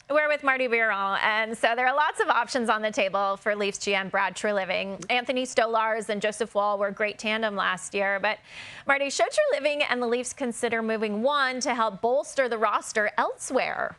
We're with Marty Biron, and so there are lots of options on the table for Leafs GM Brad Treliving. Anthony Stolarz and Joseph Woll were a great tandem last year, but Marty, should Treliving and the Leafs consider moving one to help bolster the roster elsewhere?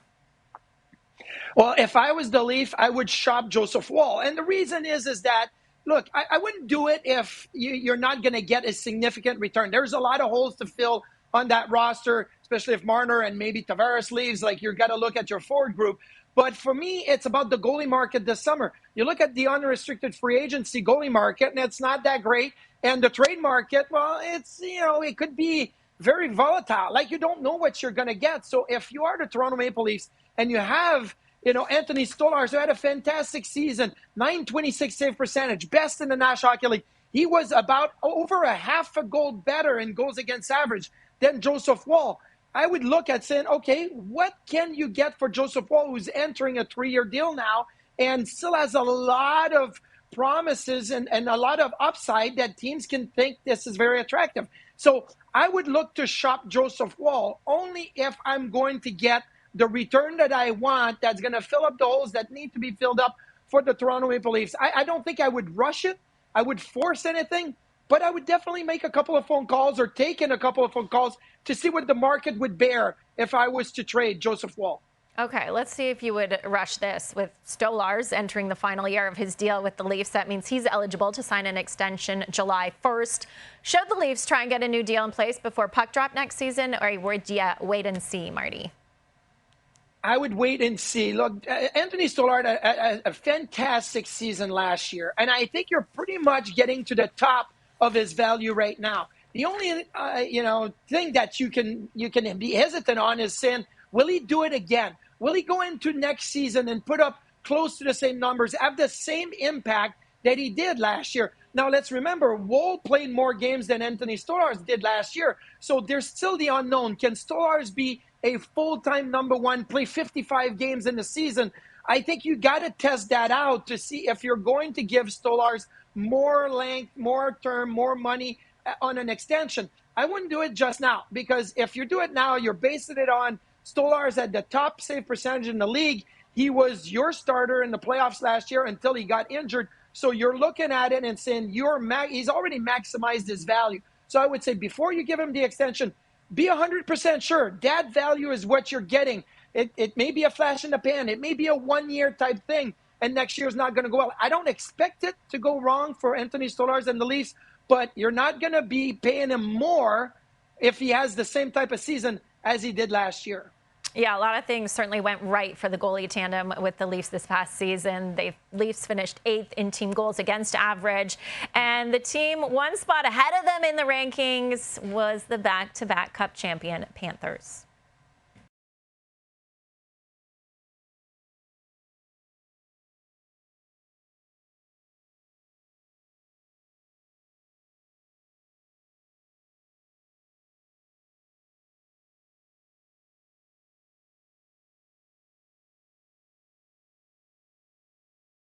Well, if I was the Leaf, I would shop Joseph Woll. And the reason is that, look, I wouldn't do it if you're not going to get a significant return. There's a lot of holes to fill on that roster, especially if Marner and maybe Tavares leaves. Like, you've got to look at your forward group. But for me, it's about the goalie market this summer. You look at the unrestricted free agency goalie market, and it's not that great. And the trade market, well, it could be very volatile. Like, you don't know what you're going to get. So if you are the Toronto Maple Leafs and you have Anthony Stolarz, who had a fantastic season, .926 save percentage, best in the National Hockey League. He was about over a half a goal better in goals against average than Joseph Woll. I would look at saying, okay, what can you get for Joseph Woll, who's entering a 3-year deal now and still has a lot of promises and a lot of upside that teams can think this is very attractive. So I would look to shop Joseph Woll only if I'm going to get the return that I want that's going to fill up the holes that need to be filled up for the Toronto Maple Leafs. I don't think I would rush it. I would force anything, but I would definitely make a couple of phone calls or take in a couple of phone calls to see what the market would bear if I was to trade Joseph Woll. Okay, let's see if you would rush this. With Stolarz entering the final year of his deal with the Leafs, that means he's eligible to sign an extension July 1st. Should the Leafs try and get a new deal in place before puck drop next season, or would you wait and see, Marty? I would wait and see. Look, Anthony Stolarz had a fantastic season last year, and I think you're pretty much getting to the top of his value right now. The only thing that you can be hesitant on is saying, will he do it again? Will he go into next season and put up close to the same numbers, have the same impact that he did last year? Now, let's remember, Woll played more games than Anthony Stolarz did last year, so there's still the unknown. Can Stolarz be a full-time number one, play 55 games in the season? I think you got to test that out to see if you're going to give Stolarz more length, more term, more money on an extension. I wouldn't do it just now, because if you do it now, you're basing it on Stolarz at the top save percentage in the league. He was your starter in the playoffs last year until he got injured. So you're looking at it and saying he's already maximized his value. So I would say before you give him the extension, be 100% sure that value is what you're getting. It may be a flash in the pan. It may be a one-year type thing, and next year's not going to go well. I don't expect it to go wrong for Anthony Stolarz and the Leafs, but you're not going to be paying him more if he has the same type of season as he did last year. Yeah, a lot of things certainly went right for the goalie tandem with the Leafs this past season. The Leafs finished 8th in team goals against average, and the team one spot ahead of them in the rankings was the back-to-back Cup champion Panthers.